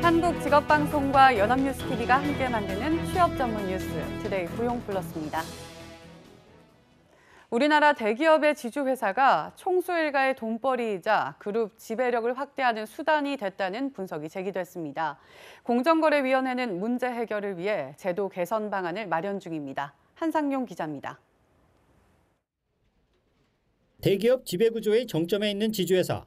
한국직업방송과 연합뉴스TV가 함께 만드는 취업 전문 뉴스, 투데이 고용플러스입니다. 우리나라 대기업의 지주회사가 총수 일가의 돈벌이이자 그룹 지배력을 확대하는 수단이 됐다는 분석이 제기됐습니다. 공정거래위원회는 문제 해결을 위해 제도 개선 방안을 마련 중입니다. 한상용 기자입니다. 대기업 지배구조의 정점에 있는 지주회사.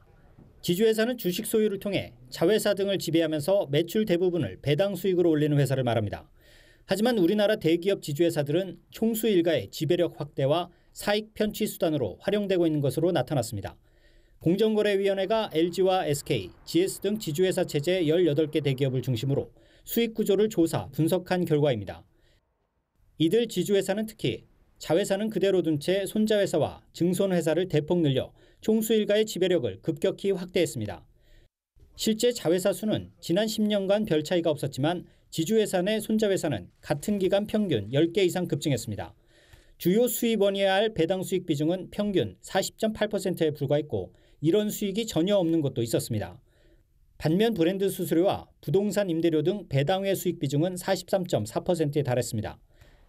지주회사는 주식 소유를 통해 자회사 등을 지배하면서 매출 대부분을 배당 수익으로 올리는 회사를 말합니다. 하지만 우리나라 대기업 지주회사들은 총수 일가의 지배력 확대와 사익 편취 수단으로 활용되고 있는 것으로 나타났습니다. 공정거래위원회가 LG와 SK, GS 등 지주회사 체제 18개 대기업을 중심으로 수익 구조를 조사, 분석한 결과입니다. 이들 지주회사는 특히 자회사는 그대로 둔 채 손자회사와 증손회사를 대폭 늘려 총수 일가의 지배력을 급격히 확대했습니다. 실제 자회사 수는 지난 10년간 별 차이가 없었지만 지주회사 내 손자회사는 같은 기간 평균 10개 이상 급증했습니다. 주요 수입원이어야 할 배당 수익 비중은 평균 40.8%에 불과했고 이런 수익이 전혀 없는 곳도 있었습니다. 반면 브랜드 수수료와 부동산 임대료 등 배당외 수익 비중은 43.4%에 달했습니다.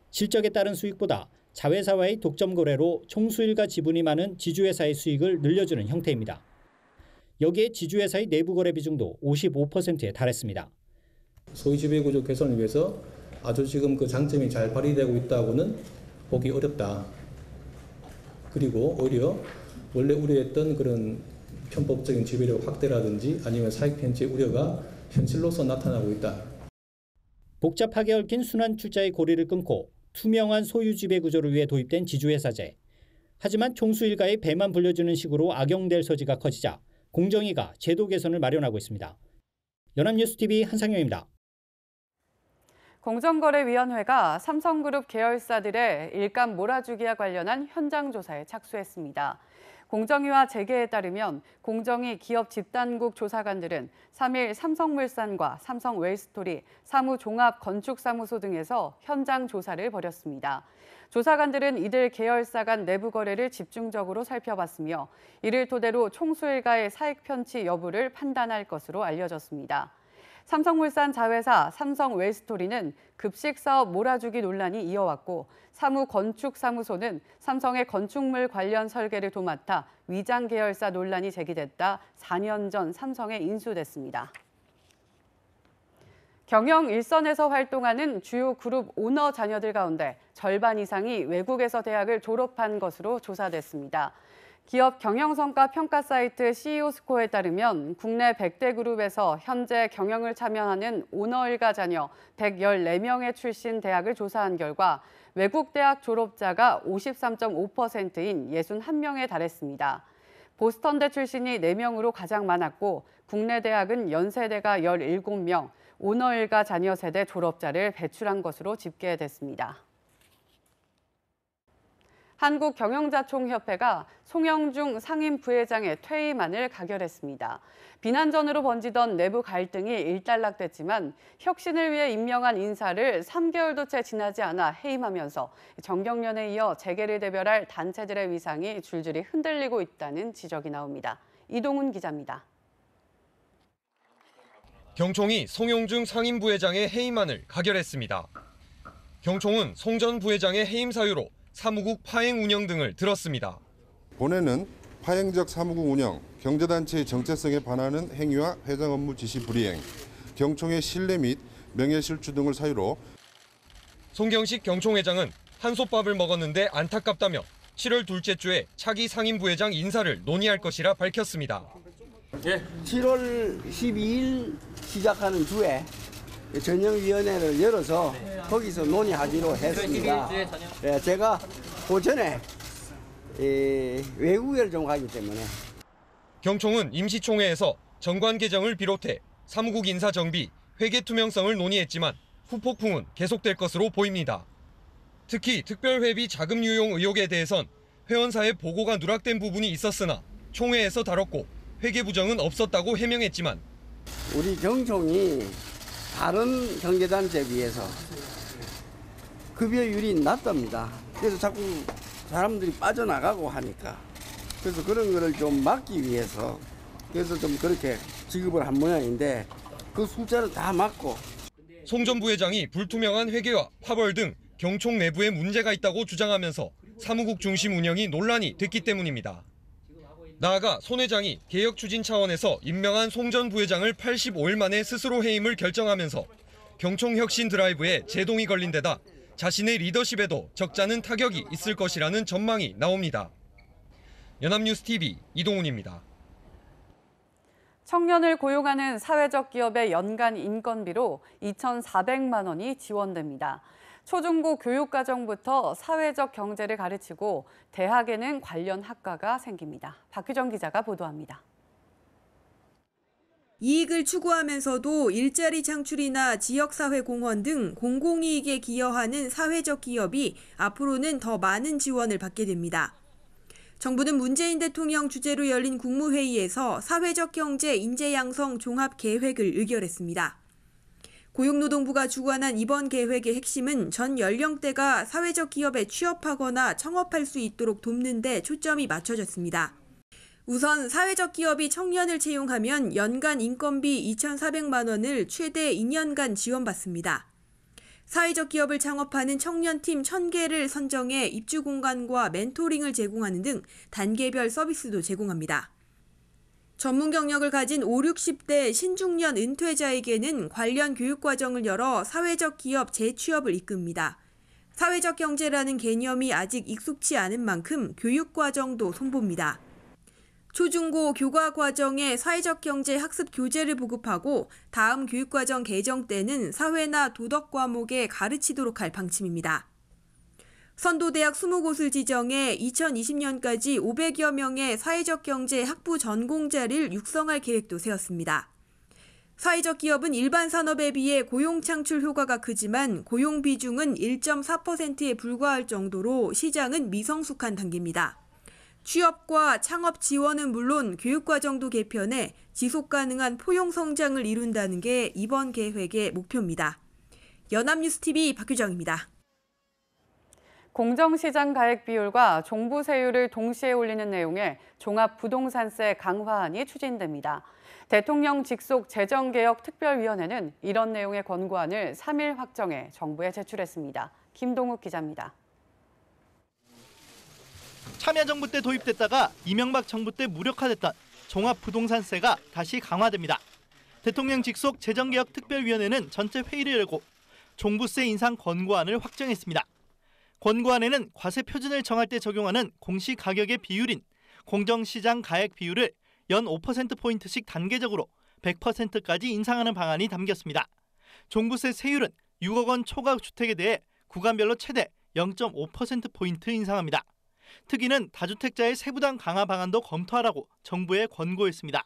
실적에 따른 수익보다 자회사와의 독점 거래로 총수일가 지분이 많은 지주회사의 수익을 늘려주는 형태입니다. 여기에 지주회사의 내부 거래 비중도 55%에 달했습니다. 소유 지배 구조 개선을 위해서 아주 지금 그 장점이 잘 발휘되고 있다고는 보기 어렵다. 그리고 오히려 원래 우려했던 그런 편법적인 지배력 확대라든지 아니면 사익 편취 우려가 현실로서 나타나고 있다. 복잡하게 얽힌 순환 출자의 고리를 끊고 투명한 소유 지배 구조를 위해 도입된 지주회사제. 하지만 총수 일가의 배만 불려주는 식으로 악용될 소지가 커지자 공정위가 제도 개선을 마련하고 있습니다. 연합뉴스TV 한상용입니다. 공정거래위원회가 삼성그룹 계열사들의 일감 몰아주기와 관련한 현장 조사에 착수했습니다. 공정위와 재계에 따르면 공정위 기업 집단국 조사관들은 3일 삼성물산과 삼성웨이스토리, 사무종합건축사무소 등에서 현장 조사를 벌였습니다. 조사관들은 이들 계열사 간 내부 거래를 집중적으로 살펴봤으며 이를 토대로 총수 일가의 사익 편취 여부를 판단할 것으로 알려졌습니다. 삼성물산 자회사 삼성웨이스토리는 급식사업 몰아주기 논란이 이어왔고 사무건축사무소는 삼성의 건축물 관련 설계를 도맡아 위장 계열사 논란이 제기됐다 4년 전 삼성에 인수됐습니다. 경영 일선에서 활동하는 주요 그룹 오너 자녀들 가운데 절반 이상이 외국에서 대학을 졸업한 것으로 조사됐습니다. 기업 경영성과 평가 사이트 CEO스코어에 따르면 국내 100대 그룹에서 현재 경영을 참여하는 오너 일가 자녀 114명의 출신 대학을 조사한 결과 외국 대학 졸업자가 53.5%인 61명에 달했습니다. 보스턴대 출신이 4명으로 가장 많았고 국내 대학은 연세대가 17명, 오너 일가 자녀 세대 졸업자를 배출한 것으로 집계됐습니다. 한국경영자총협회가 송영중 상임부회장의 퇴임안을 가결했습니다. 비난전으로 번지던 내부 갈등이 일단락됐지만 혁신을 위해 임명한 인사를 3개월도 채 지나지 않아 해임하면서 정경련에 이어 재계를 대별할 단체들의 위상이 줄줄이 흔들리고 있다는 지적이 나옵니다. 이동훈 기자입니다. 경총이 송영중 상임부회장의 해임안을 가결했습니다. 경총은 송 전 부회장의 해임 사유로 사무국 파행 운영 등을 들었습니다. 본회는 파행적 사무국 운영, 경제단체의 정체성에 반하는 행위와 회장 업무 지시 불이행, 경총의 신뢰 및 명예실추 등을 사유로 송경식 경총회장은 한솥밥을 먹었는데 안타깝다며 7월 둘째 주에 차기 상임부회장 인사를 논의할 것이라 밝혔습니다. 7월 12일 시작하는 주에 전형위원회를 열어서 거기서 논의하기로 했습니다. 제가 그 전에 외국을 좀 가기 때문에. 경총은 임시총회에서 정관 개정을 비롯해 사무국 인사 정비, 회계 투명성을 논의했지만 후폭풍은 계속될 것으로 보입니다. 특히 특별회비 자금 유용 의혹에 대해선 회원사의 보고가 누락된 부분이 있었으나 총회에서 다뤘고 회계 부정은 없었다고 해명했지만 우리 경총이 다른 경제단체에 비해서 급여율이 낮답니다. 그래서 자꾸 사람들이 빠져나가고 하니까 그래서 그런 거를 좀 막기 위해서 그래서 좀 그렇게 지급을 한 모양인데 그 숫자를 다 맞고. 송 전 부회장이 불투명한 회계와 파벌 등 경총 내부에 문제가 있다고 주장하면서 사무국 중심 운영이 논란이 됐기 때문입니다. 나아가 손 회장이 개혁 추진 차원에서 임명한 송 전 부회장을 85일 만에 스스로 해임을 결정하면서 경총 혁신 드라이브에 제동이 걸린 데다 자신의 리더십에도 적잖은 타격이 있을 것이라는 전망이 나옵니다. 연합뉴스TV 이동훈입니다. 청년을 고용하는 사회적 기업의 연간 인건비로 2,400만 원이 지원됩니다. 초중고 교육과정부터 사회적 경제를 가르치고 대학에는 관련 학과가 생깁니다. 박규정 기자가 보도합니다. 이익을 추구하면서도 일자리 창출이나 지역사회 공헌 등 공공이익에 기여하는 사회적 기업이 앞으로는 더 많은 지원을 받게 됩니다. 정부는 문재인 대통령 주재로 열린 국무회의에서 사회적 경제 인재 양성 종합 계획을 의결했습니다. 고용노동부가 주관한 이번 계획의 핵심은 전 연령대가 사회적 기업에 취업하거나 청업할 수 있도록 돕는 데 초점이 맞춰졌습니다. 우선 사회적 기업이 청년을 채용하면 연간 인건비 2,400만 원을 최대 2년간 지원받습니다. 사회적 기업을 창업하는 청년팀 1,000개를 선정해 입주 공간과 멘토링을 제공하는 등 단계별 서비스도 제공합니다. 전문 경력을 가진 5, 60대 신중년 은퇴자에게는 관련 교육과정을 열어 사회적 기업 재취업을 이끕니다. 사회적 경제라는 개념이 아직 익숙치 않은 만큼 교육과정도 손봅니다. 초중고 교과 과정에 사회적 경제 학습 교재를 보급하고 다음 교육과정 개정 때는 사회나 도덕 과목에 가르치도록 할 방침입니다. 선도대학 20곳을 지정해 2020년까지 500여 명의 사회적 경제 학부 전공자를 육성할 계획도 세웠습니다. 사회적 기업은 일반 산업에 비해 고용 창출 효과가 크지만 고용 비중은 1.4%에 불과할 정도로 시장은 미성숙한 단계입니다. 취업과 창업 지원은 물론 교육과정도 개편해 지속가능한 포용 성장을 이룬다는 게 이번 계획의 목표입니다. 연합뉴스TV 박규정입니다. 공정시장 가액 비율과 종부세율을 동시에 올리는 내용의 종합부동산세 강화안이 추진됩니다. 대통령 직속 재정개혁 특별위원회는 이런 내용의 권고안을 3일 확정해 정부에 제출했습니다. 김동욱 기자입니다. 참여정부 때 도입됐다가 이명박 정부 때 무력화됐던 종합부동산세가 다시 강화됩니다. 대통령 직속 재정개혁 특별위원회는 전체 회의를 열고 종부세 인상 권고안을 확정했습니다. 권고안에는 과세 표준을 정할 때 적용하는 공시가격의 비율인 공정시장 가액 비율을 연 5%포인트씩 단계적으로 100%까지 인상하는 방안이 담겼습니다. 종부세 세율은 6억 원 초과 주택에 대해 구간별로 최대 0.5%포인트 인상합니다. 특위는 다주택자의 세부담 강화 방안도 검토하라고 정부에 권고했습니다.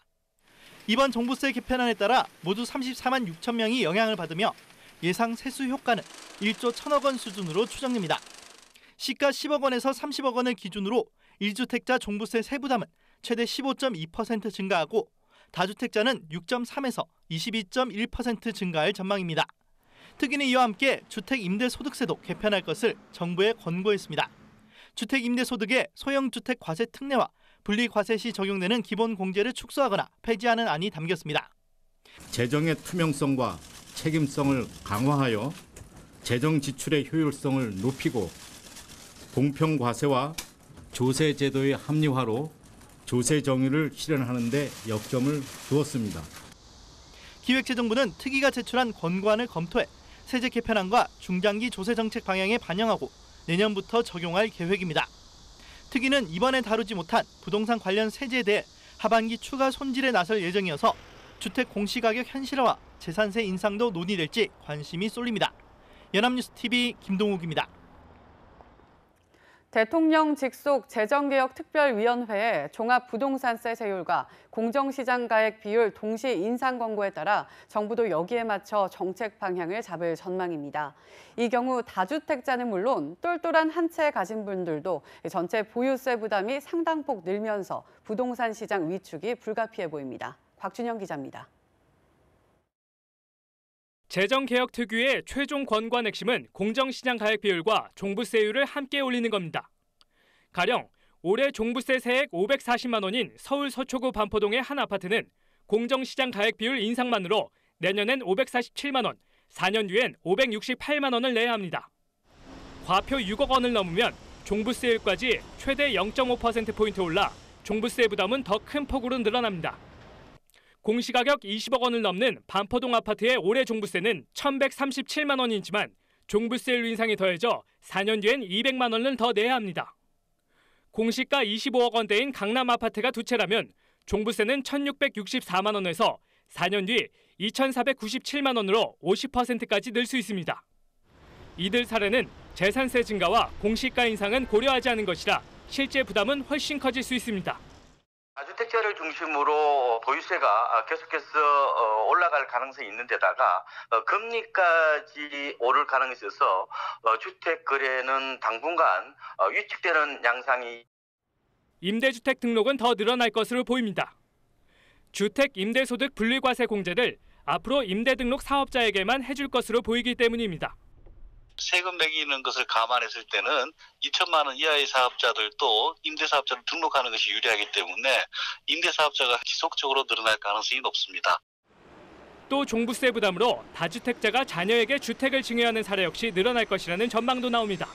이번 종부세 개편안에 따라 모두 34만 6천 명이 영향을 받으며 예상 세수 효과는 1조 1천억 원 수준으로 추정됩니다. 시가 10억 원에서 30억 원을 기준으로 1주택자 종부세 세부담은 최대 15.2% 증가하고 다주택자는 6.3에서 22.1% 증가할 전망입니다. 특위는 이와 함께 주택임대소득세도 개편할 것을 정부에 권고했습니다. 주택임대소득에 소형주택 과세 특례와 분리과세 시 적용되는 기본공제를 축소하거나 폐지하는 안이 담겼습니다. 재정의 투명성과 책임성을 강화하여 재정 지출의 효율성을 높이고 공평과세와 조세제도의 합리화로 조세 정의를 실현하는 데 역점을 두었습니다. 기획재정부는 특위가 제출한 권고안을 검토해 세제 개편안과 중장기 조세 정책 방향에 반영하고 내년부터 적용할 계획입니다. 특위는 이번에 다루지 못한 부동산 관련 세제에 대해 하반기 추가 손질에 나설 예정이어서 주택 공시가격 현실화와 재산세 인상도 논의될지 관심이 쏠립니다. 연합뉴스TV 김동욱입니다. 대통령 직속 재정개혁 특별위원회의 종합부동산세 세율과 공정시장 가액 비율 동시 인상 권고에 따라 정부도 여기에 맞춰 정책 방향을 잡을 전망입니다. 이 경우 다주택자는 물론 똘똘한 한 채 가진 분들도 전체 보유세 부담이 상당폭 늘면서 부동산 시장 위축이 불가피해 보입니다. 곽준영 기자입니다. 재정개혁 특위의 최종 권고안 핵심은 공정시장 가액 비율과 종부세율을 함께 올리는 겁니다. 가령 올해 종부세 세액 540만 원인 서울 서초구 반포동의 한 아파트는 공정시장 가액 비율 인상만으로 내년엔 547만 원, 4년 뒤엔 568만 원을 내야 합니다. 과표 6억 원을 넘으면 종부세율까지 최대 0.5%포인트 올라 종부세 부담은 더 큰 폭으로 늘어납니다. 공시가격 20억 원을 넘는 반포동 아파트의 올해 종부세는 1,137만 원이지만 종부세율 인상이 더해져 4년 뒤엔 200만 원을 더 내야 합니다. 공시가 25억 원대인 강남 아파트가 두 채라면 종부세는 1,664만 원에서 4년 뒤 2,497만 원으로 50%까지 늘 수 있습니다. 이들 사례는 재산세 증가와 공시가 인상은 고려하지 않은 것이라 실제 부담은 훨씬 커질 수 있습니다. 다주택자를 중심으로 보유세가 계속해서 올라갈 가능성이 있는 데다가 금리까지 오를 가능성이 있어서 주택 거래는 당분간 위축되는 양상이. 임대주택 등록은 더 늘어날 것으로 보입니다. 주택 임대소득 분리과세 공제를 앞으로 임대등록 사업자에게만 해줄 것으로 보이기 때문입니다. 세금 매기는 것을 감안했을 때는 2천만 원 이하의 사업자들도 임대사업자를 등록하는 것이 유리하기 때문에 임대사업자가 지속적으로 늘어날 가능성이 높습니다. 또 종부세 부담으로 다주택자가 자녀에게 주택을 증여하는 사례 역시 늘어날 것이라는 전망도 나옵니다.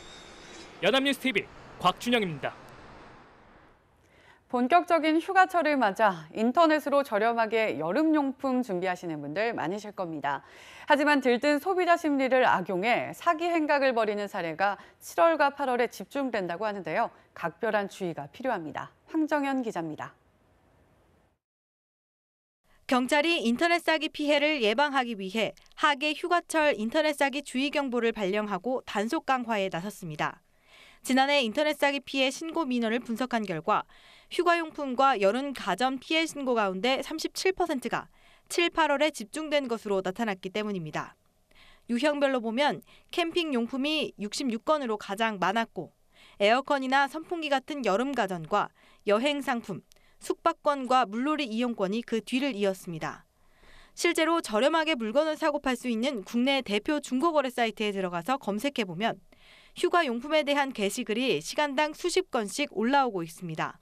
연합뉴스TV 곽준영입니다. 본격적인 휴가철을 맞아 인터넷으로 저렴하게 여름용품 준비하시는 분들 많으실 겁니다. 하지만 들뜬 소비자 심리를 악용해 사기 행각을 벌이는 사례가 7월과 8월에 집중된다고 하는데요. 각별한 주의가 필요합니다. 황정현 기자입니다. 경찰이 인터넷 사기 피해를 예방하기 위해 하계 휴가철 인터넷 사기 주의 경보를 발령하고 단속 강화에 나섰습니다. 지난해 인터넷 사기 피해 신고 민원을 분석한 결과 휴가용품과 여름 가전 피해 신고 가운데 37%가 7, 8월에 집중된 것으로 나타났기 때문입니다. 유형별로 보면 캠핑 용품이 66건으로 가장 많았고 에어컨이나 선풍기 같은 여름 가전과 여행 상품, 숙박권과 물놀이 이용권이 그 뒤를 이었습니다. 실제로 저렴하게 물건을 사고 팔 수 있는 국내 대표 중고거래 사이트에 들어가서 검색해보면 휴가용품에 대한 게시글이 시간당 수십 건씩 올라오고 있습니다.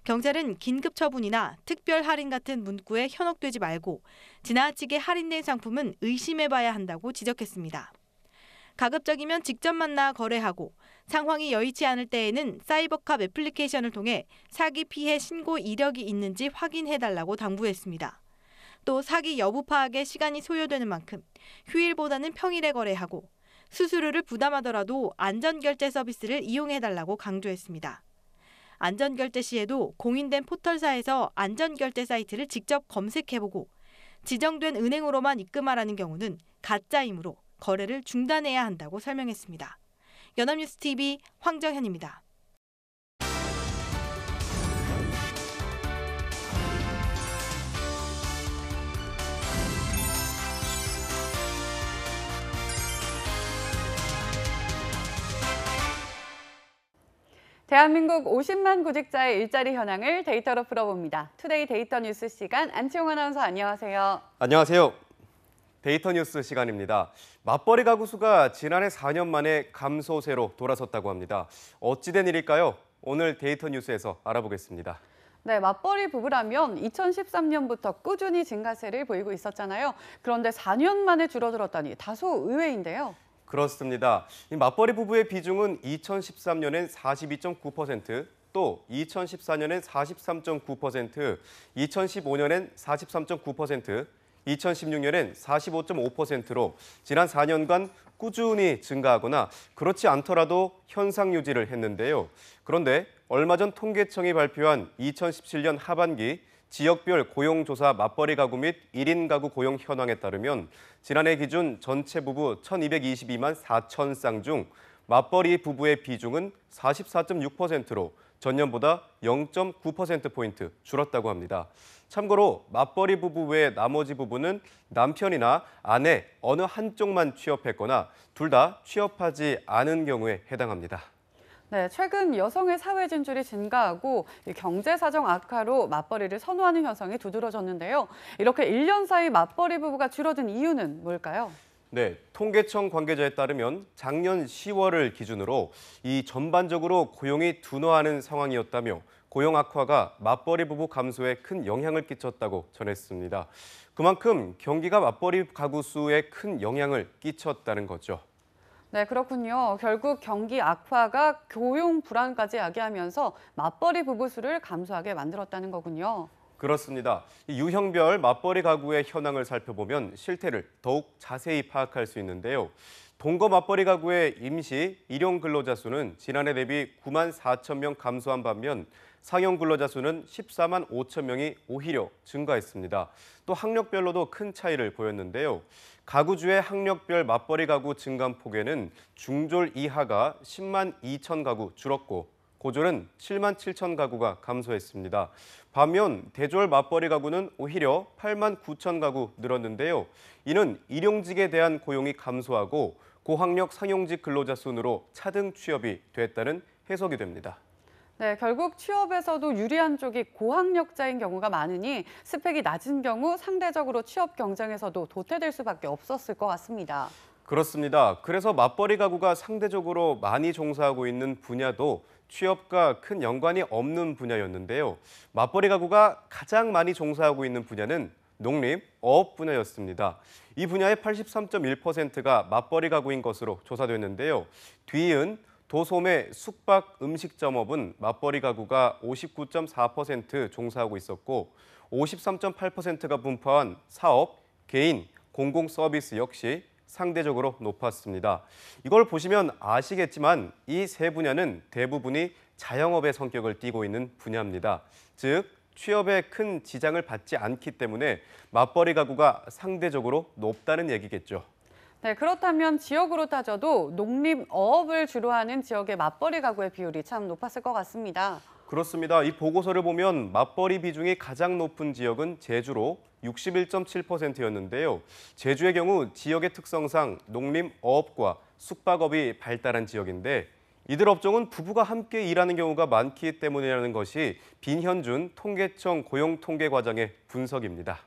경찰은 긴급 처분이나 특별 할인 같은 문구에 현혹되지 말고 지나치게 할인된 상품은 의심해봐야 한다고 지적했습니다. 가급적이면 직접 만나 거래하고 상황이 여의치 않을 때에는 사이버캅 애플리케이션을 통해 사기 피해 신고 이력이 있는지 확인해달라고 당부했습니다. 또 사기 여부 파악에 시간이 소요되는 만큼 휴일보다는 평일에 거래하고 수수료를 부담하더라도 안전결제 서비스를 이용해달라고 강조했습니다. 안전결제 시에도 공인된 포털사에서 안전결제 사이트를 직접 검색해보고 지정된 은행으로만 입금하라는 경우는 가짜이므로 거래를 중단해야 한다고 설명했습니다. 연합뉴스TV 황정현입니다. 대한민국 50만 구직자의 일자리 현황을 데이터로 풀어봅니다. 투데이 데이터 뉴스 시간, 안치홍 아나운서 안녕하세요. 안녕하세요. 데이터 뉴스 시간입니다. 맞벌이 가구 수가 지난해 4년 만에 감소세로 돌아섰다고 합니다. 어찌된 일일까요? 오늘 데이터 뉴스에서 알아보겠습니다. 네, 맞벌이 부부라면 2013년부터 꾸준히 증가세를 보이고 있었잖아요. 그런데 4년 만에 줄어들었다니 다소 의외인데요. 그렇습니다. 이 맞벌이 부부의 비중은 2013년엔 42.9%, 또 2014년엔 43.9%, 2015년엔 43.9%, 2016년엔 45.5%로 지난 4년간 꾸준히 증가하거나 그렇지 않더라도 현상 유지를 했는데요. 그런데 얼마 전 통계청이 발표한 2017년 하반기 지역별 고용조사 맞벌이 가구 및 1인 가구 고용 현황에 따르면 지난해 기준 전체 부부 1,222만 4천 쌍 중 맞벌이 부부의 비중은 44.6%로 전년보다 0.9%포인트 줄었다고 합니다. 참고로 맞벌이 부부 외 나머지 부부는 남편이나 아내 어느 한쪽만 취업했거나 둘 다 취업하지 않은 경우에 해당합니다. 네, 최근 여성의 사회 진출이 증가하고 경제 사정 악화로 맞벌이를 선호하는 현상이 두드러졌는데요. 이렇게 1년 사이 맞벌이 부부가 줄어든 이유는 뭘까요? 네, 통계청 관계자에 따르면 작년 10월을 기준으로 이 전반적으로 고용이 둔화하는 상황이었다며 고용 악화가 맞벌이 부부 감소에 큰 영향을 끼쳤다고 전했습니다. 그만큼 경기가 맞벌이 가구 수에 큰 영향을 끼쳤다는 거죠. 네, 그렇군요. 결국 경기 악화가 고용 불안까지 야기하면서 맞벌이 부부 수를 감소하게 만들었다는 거군요. 그렇습니다. 이 유형별 맞벌이 가구의 현황을 살펴보면 실태를 더욱 자세히 파악할 수 있는데요. 동거 맞벌이 가구의 임시, 일용 근로자 수는 지난해 대비 9만 4천 명 감소한 반면 상용 근로자 수는 14만 5천 명이 오히려 증가했습니다. 또 학력별로도 큰 차이를 보였는데요. 가구주의 학력별 맞벌이 가구 증감폭에는 중졸 이하가 10만 2천 가구 줄었고 고졸은 7만 7천 가구가 감소했습니다. 반면 대졸 맞벌이 가구는 오히려 8만 9천 가구 늘었는데요. 이는 일용직에 대한 고용이 감소하고 고학력 상용직 근로자 순으로 차등 취업이 됐다는 해석이 됩니다. 네, 결국 취업에서도 유리한 쪽이 고학력자인 경우가 많으니 스펙이 낮은 경우 상대적으로 취업 경쟁에서도 도태될 수밖에 없었을 것 같습니다. 그렇습니다. 그래서 맞벌이 가구가 상대적으로 많이 종사하고 있는 분야도 취업과 큰 연관이 없는 분야였는데요. 맞벌이 가구가 가장 많이 종사하고 있는 분야는 농립, 어업 분야였습니다. 이 분야의 83.1%가 맞벌이 가구인 것으로 조사됐는데요. 뒤이은 도소매, 숙박, 음식점업은 맞벌이 가구가 59.4% 종사하고 있었고 53.8%가 분포한 사업, 개인, 공공 서비스 역시 상대적으로 높았습니다. 이걸 보시면 아시겠지만 이 세 분야는 대부분이 자영업의 성격을 띠고 있는 분야입니다. 즉, 취업에 큰 지장을 받지 않기 때문에 맞벌이 가구가 상대적으로 높다는 얘기겠죠. 네, 그렇다면 지역으로 따져도 농립, 어업을 주로 하는 지역의 맞벌이 가구의 비율이 참 높았을 것 같습니다. 그렇습니다. 이 보고서를 보면 맞벌이 비중이 가장 높은 지역은 제주로 61.7%였는데요. 제주의 경우 지역의 특성상 농림, 어업과 숙박업이 발달한 지역인데 이들 업종은 부부가 함께 일하는 경우가 많기 때문이라는 것이 빈현준 통계청 고용통계과장의 분석입니다.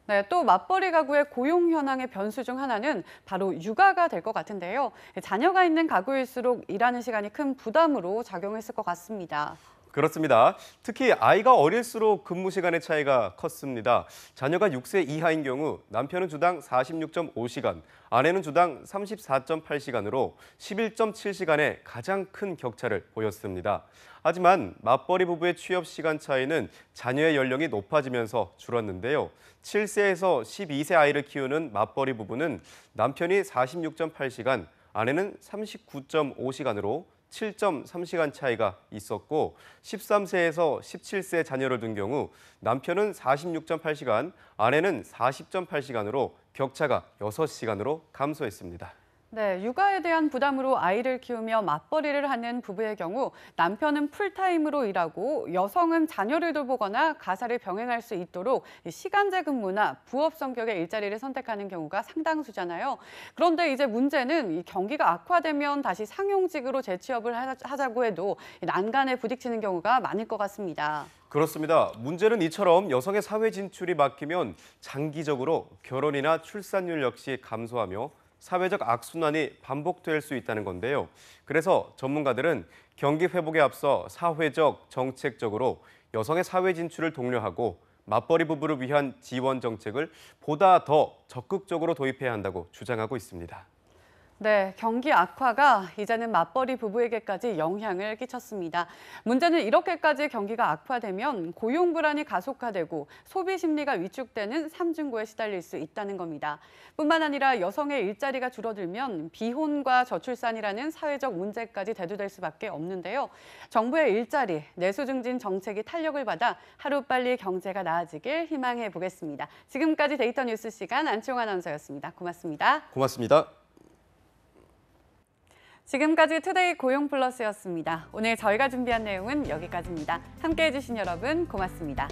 네, 또 맞벌이 가구의 고용 현황의 변수 중 하나는 바로 육아가 될 것 같은데요. 자녀가 있는 가구일수록 일하는 시간이 큰 부담으로 작용했을 것 같습니다. 그렇습니다. 특히 아이가 어릴수록 근무 시간의 차이가 컸습니다. 자녀가 6세 이하인 경우 남편은 주당 46.5시간, 아내는 주당 34.8시간으로 11.7시간의 가장 큰 격차를 보였습니다. 하지만 맞벌이 부부의 취업 시간 차이는 자녀의 연령이 높아지면서 줄었는데요. 7세에서 12세 아이를 키우는 맞벌이 부부는 남편이 46.8시간, 아내는 39.5시간으로 7.3시간 차이가 있었고 13세에서 17세 자녀를 둔 경우 남편은 46.8시간, 아내는 40.8시간으로 격차가 6시간으로 감소했습니다. 네, 육아에 대한 부담으로 아이를 키우며 맞벌이를 하는 부부의 경우 남편은 풀타임으로 일하고 여성은 자녀를 돌보거나 가사를 병행할 수 있도록 시간제 근무나 부업 성격의 일자리를 선택하는 경우가 상당수잖아요. 그런데 이제 문제는 이 경기가 악화되면 다시 상용직으로 재취업을 하자고 해도 난간에 부딪히는 경우가 많을 것 같습니다. 그렇습니다. 문제는 이처럼 여성의 사회 진출이 막히면 장기적으로 결혼이나 출산율 역시 감소하며 사회적 악순환이 반복될 수 있다는 건데요. 그래서 전문가들은 경기 회복에 앞서 사회적, 정책적으로 여성의 사회 진출을 독려하고 맞벌이 부부를 위한 지원 정책을 보다 더 적극적으로 도입해야 한다고 주장하고 있습니다. 네, 경기 악화가 이제는 맞벌이 부부에게까지 영향을 끼쳤습니다. 문제는 이렇게까지 경기가 악화되면 고용 불안이 가속화되고 소비 심리가 위축되는 삼중고에 시달릴 수 있다는 겁니다. 뿐만 아니라 여성의 일자리가 줄어들면 비혼과 저출산이라는 사회적 문제까지 대두될 수밖에 없는데요. 정부의 일자리, 내수 증진 정책이 탄력을 받아 하루빨리 경제가 나아지길 희망해 보겠습니다. 지금까지 데이터 뉴스 시간 안치홍 아나운서였습니다. 고맙습니다. 고맙습니다. 지금까지 투데이 고용플러스였습니다. 오늘 저희가 준비한 내용은 여기까지입니다. 함께해 주신 여러분 고맙습니다.